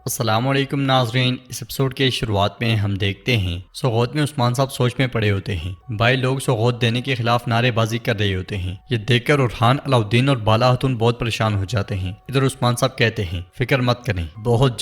السلام علیکم ناظرین، اس ایپیسوڈ کے شروعات میں ہم دیکھتے ہیں سوغوت میں عثمان صاحب سوچ میں پڑے ہوتے ہیں۔ بھائی لوگ سوغوت دینے کے خلاف نعرے بازی کر رہے ہوتے ہیں۔ یہ دیکھ کر ارحان، علاؤالدین اور بالا خاتون بہت پریشان ہو جاتے ہیں۔ ادھر عثمان صاحب کہتے ہیں فکر مت کریں، بہت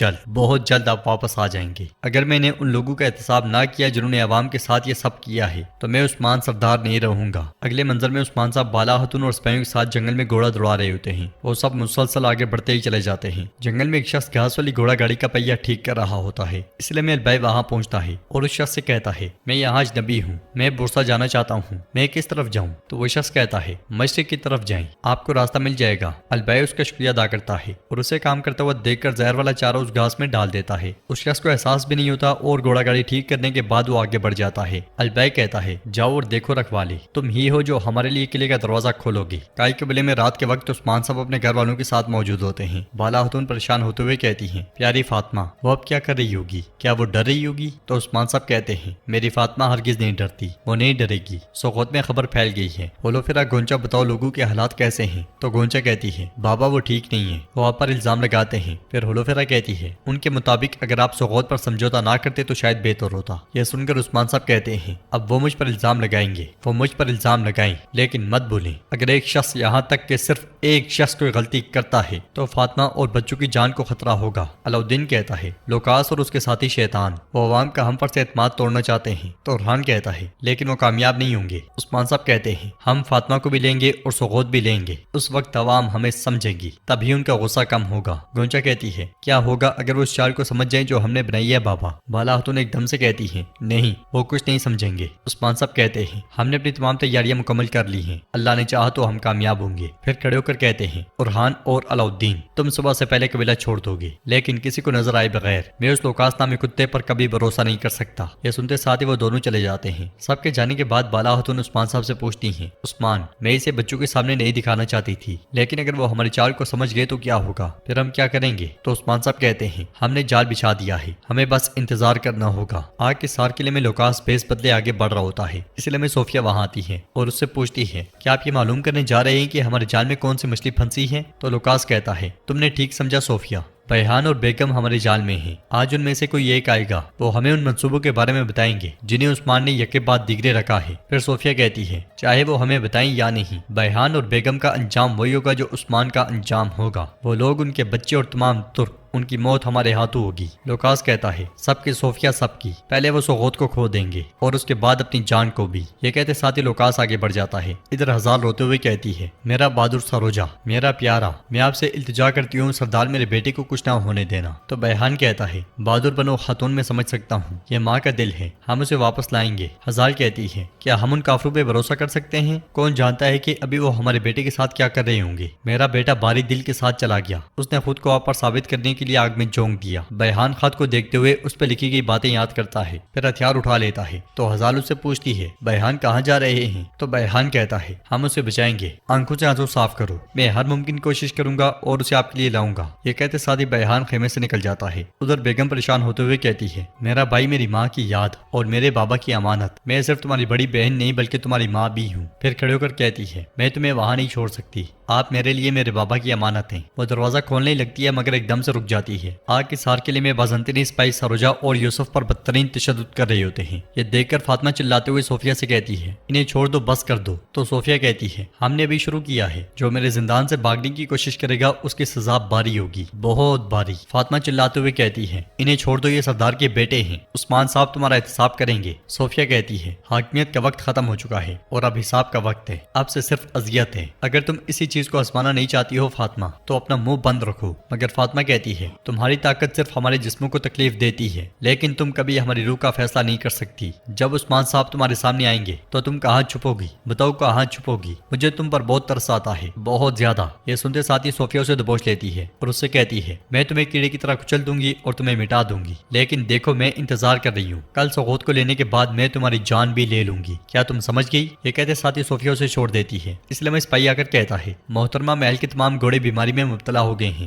جلد آپ واپس آ جائیں گے۔ اگر میں نے ان لوگوں کا احتساب نہ کیا جنہوں نے عوام کے ساتھ یہ سب کیا ہے تو میں عثمان سردار نہیں رہوں گا۔ اگلے منظر میں عثمان صاحب بالا خاتون اور سپاہیوں کے ساتھ جنگل میں گھوڑا دوڑا رہے ہوتے ہیں۔ وہ سب مسلسل آگے بڑھتے ہی چلے جاتے ہیں۔ جنگل میں ایک شخص گھاس والی گھوڑا گاڑی کا پہیہ ٹھیک کر رہا ہوتا ہے، اس لیے میں البائی وہاں پہنچتا ہے اور اس شخص سے کہتا ہے میں یہاں اجنبی ہوں، میں بورسا جانا چاہتا ہوں، میں کس طرف جاؤں؟ تو وہ شخص کہتا ہے مشرق کی طرف جائیں، آپ کو راستہ مل جائے گا۔ البائی اس کا شکریہ ادا کرتا ہے اور اسے کام کرتا ہوا دیکھ کر زہر والا چارہ اس گھاس میں ڈال دیتا ہے۔ اس شخص کو احساس بھی نہیں ہوتا اور گھوڑا گاڑی ٹھیک کرنے کے بعد وہ آگے بڑھ جاتا ہے۔ البائی کہتا ہے جاؤ اور دیکھو رکھوالی، تم ہی ہو جو ہمارے لیے قلعے کا دروازہ کھولو گی۔ کائی قبیلے میں رات کے وقت عثمان صاحب اپنے گھر والوں کے ساتھ موجود ہوتے ہیں۔ بالا خاتون پریشان ہوتے ہوئے کہتی ہیں پیاری فاطمہ وہ اب کیا کر رہی ہوگی؟ کیا وہ ڈر رہی ہوگی؟ تو عثمان صاحب کہتے ہیں میری فاطمہ ہرگز نہیں ڈرتی، وہ نہیں ڈرے گی۔ سوغوت میں خبر پھیل گئی ہے، بولو پھر گونچا بتاؤ لوگوں کے حالات کیسے ہیں؟ تو گونچا کہتی ہے بابا وہ ٹھیک نہیں ہے، وہ آپ پر الزام لگاتے ہیں۔ پھر ہولوفیرا کہتی ہے ان کے مطابق اگر آپ سوغوت پر سمجھوتا نہ کرتے تو شاید بہتر ہوتا۔ یہ سن کر عثمان صاحب کہتے ہیں اب وہ مجھ پر الزام لگائیں گے، وہ مجھ پر الزام لگائیں، لیکن مت بھولیں اگر ایک شخص یہاں تک کہ صرف ایک شخص کوئی غلطی کرتا ہے تو فاطمہ اور بچوں کی جان کو خطرہ ہوگا۔ علاؤالدین کہتا ہے لوکاس اور اس کے ساتھی شیطان وہ عوام کا ہم پر سے اعتماد توڑنا چاہتے ہیں۔ تو ارحان کہتا ہے لیکن وہ کامیاب نہیں ہوں گے۔ عثمان صاحب کہتے ہیں ہم فاطمہ کو بھی لیں گے اور سوغوت بھی لیں گے، اس وقت عوام ہمیں سمجھے گی، تبھی ان کا غصہ کم ہوگا۔ گونچا کہتی ہے کیا ہوگا اگر وہ اس چال کو سمجھ جائیں جو ہم نے بنائی ہے بابا؟ بالا خاتون ایک دم سے کہتی ہے نہیں، وہ کچھ نہیں سمجھیں گے۔ عثمان صاحب کہتے ہیں ہم نے اپنی تمام تیاریاں مکمل کر لی ہیں، اللہ نے چاہا تو ہم کامیاب ہوں گے۔ پھر کھڑے ہو کر کہتے ہیں ارحان اور علاؤالدین تم صبح سے پہلے قبیلہ چھوڑ دو گے، لیکن کسی کو نظر آئے بغیر میں اس لوکاس نامی کتے پر کبھی بھروسہ نہیں کر سکتا۔ یہ سنتے ساتھ ہی وہ دونوں چلے جاتے ہیں۔ سب کے جانے کے بعد بالا خاتون عثمان صاحب سے پوچھتی ہیں عثمان میں اسے بچوں کے سامنے نہیں دکھانا چاہتی تھی، لیکن اگر وہ ہماری چال کو سمجھ گئے تو کیا ہوگا؟ پھر ہم کیا کریں گے؟ تو عثمان صاحب کہتے ہیں ہم نے جال بچھا دیا ہے، ہمیں بس انتظار کرنا ہوگا۔ آگ کے سار قلعے میں لوکاس بیس بدلے آگے بڑھ رہا ہوتا ہے، اس لیے میں صوفیہ وہاں آتی ہے اور اس سے پوچھتی ہے کیا آپ یہ معلوم کرنے جا رہے ہیں کہ ہمارے جال میں کون سی مچھلی پھنسی ہے؟ تو لوکاس کہتا ہے تم نے ٹھیک سمجھا صوفیہ، بیحان اور بیگم ہمارے جال میں ہیں، آج ان میں سے کوئی ایک آئے گا، وہ ہمیں ان منصوبوں کے بارے میں بتائیں گے جنہیں عثمان نے یکے بعد دیگرے رکھا ہے۔ پھر صوفیہ کہتی ہے چاہے وہ ہمیں بتائیں یا نہیں، بیحان اور بیگم کا انجام وہی ہوگا جو عثمان کا انجام ہوگا، وہ لوگ، ان کے بچے اور تمام ترک، ان کی موت ہمارے ہاتھوں ہوگی۔ لوکاس کہتا ہے سب کی صوفیہ سب کی، پہلے وہ سوغوت کو کھو دیں گے اور اس کے بعد اپنی جان کو بھی۔ یہ کہتے ساتھ ہی لوکاس آگے بڑھ جاتا ہے۔ ادھر ہزار روتے ہوئے کہتی ہے میرا بہادر سروجا، میرا پیارا، میں آپ سے التجا کرتی ہوں سردار میرے بیٹے کو کچھ نہ ہونے دینا۔ تو بیحان کہتا ہے بہادر بنو خاتون میں سمجھ سکتا ہوں، یہ ماں کا دل ہے، ہم اسے واپس لائیں گے۔ ہزار کہتی ہے کیا ہم ان کافروں پہ بھروسہ کر سکتے ہیں؟ کون جانتا ہے کہ ابھی وہ ہمارے بیٹے کے ساتھ کیا کر رہے ہوں گے؟ میرا بیٹا باری دل کے ساتھ چلا گیا، اس نے خود کو آپ پر ثابت کرنے کے لیے آگ میں جھونک دیا۔ بیحان خط کو دیکھتے ہوئے اس پہ لکھی گئی باتیں یاد کرتا ہے، پھر ہتھیار اٹھا لیتا ہے۔ تو ہزار اس سے پوچھتی ہے بیحان کہاں جا رہے ہیں؟ تو بیحان کہتا ہے ہم اسے بچائیں گے، آنکھوں سے آنسو صاف کرو، میں ہر ممکن کوشش کروں گا اور اسے آپ کے لیے لاؤں گا۔ یہ کہتے ساتھ ہی بیحان خیمے سے نکل جاتا ہے۔ ادھر بیگم پریشان ہوتے ہوئے کہتی ہے میرا بھائی میری ماں کی یاد اور میرے بابا کی امانت، میں صرف تمہاری بڑی بہن نہیں بلکہ تمہاری ماں بھی ہوں۔ پھر کھڑے ہو کر کہتی ہے میں تمہیں وہاں نہیں چھوڑ سکتی، آپ میرے لیے میرے بابا کی امانت ہیں۔ وہ دروازہ کھولنے لگتی ہے مگر ایک دم سے رک جاتی ہے۔ آگ کے سار قلعے میں بازنطینی سپاہی سروجا اور یوسف پر بدترین تشدد کر رہے ہوتے ہیں۔ یہ دیکھ کر فاطمہ چلاتے ہوئے صوفیہ سے کہتی ہے انہیں چھوڑ دو، بس کر دو۔ تو صوفیہ کہتی ہے ہم نے ابھی شروع کیا ہے، جو میرے زندان سے بھاگنے کی کوشش کرے گا اس کی سزا باری ہوگی، بہت باری۔ فاطمہ چلاتے ہوئے کہتی ہے انہیں چھوڑ دو، یہ سردار کے بیٹے ہیں، عثمان صاحب تمہارا احتساب کریں گے۔ صوفیہ کہتی ہے حاکمیت کا وقت ختم ہو چکا ہے اور اب حساب کا وقت ہے، اب سے صرف اذیت ہے۔ اگر تم اسی چیز کو آزمانا نہیں چاہتی ہو فاطمہ تو اپنا منہ بند رکھو۔ مگر فاطمہ کہتی ہے تمہاری طاقت صرف ہمارے جسموں کو تکلیف دیتی ہے، لیکن تم کبھی ہماری روح کا فیصلہ نہیں کر سکتی۔ جب عثمان صاحب تمہارے سامنے آئیں گے تو تم کہاں چھپو گی؟ بتاؤ کہاں چھپو گی؟ مجھے تم پر بہت ترس آتا ہے، بہت زیادہ۔ یہ سنتے ساتھ ہی صوفیہ اسے دبوچ لیتی ہے اور اس سے کہتی ہے میں تمہیں کیڑے کی طرح کچل دوں گی اور تمہیں مٹا دوں گی، لیکن دیکھو میں انتظار کر رہی ہوں، کل سوغوت کو لینے کے بعد میں تمہاری جان بھی لے لوں گی، کیا تم سمجھ گئی؟ یہ کہتے ساتھ ہی صوفیہ اسے چھوڑ دیتی ہے۔ اس لیے میں سپاہی آ کر کہتا ہے محترمہ محل کے تمام گھوڑے بیماری میں مبتلا ہو گئے ہیں،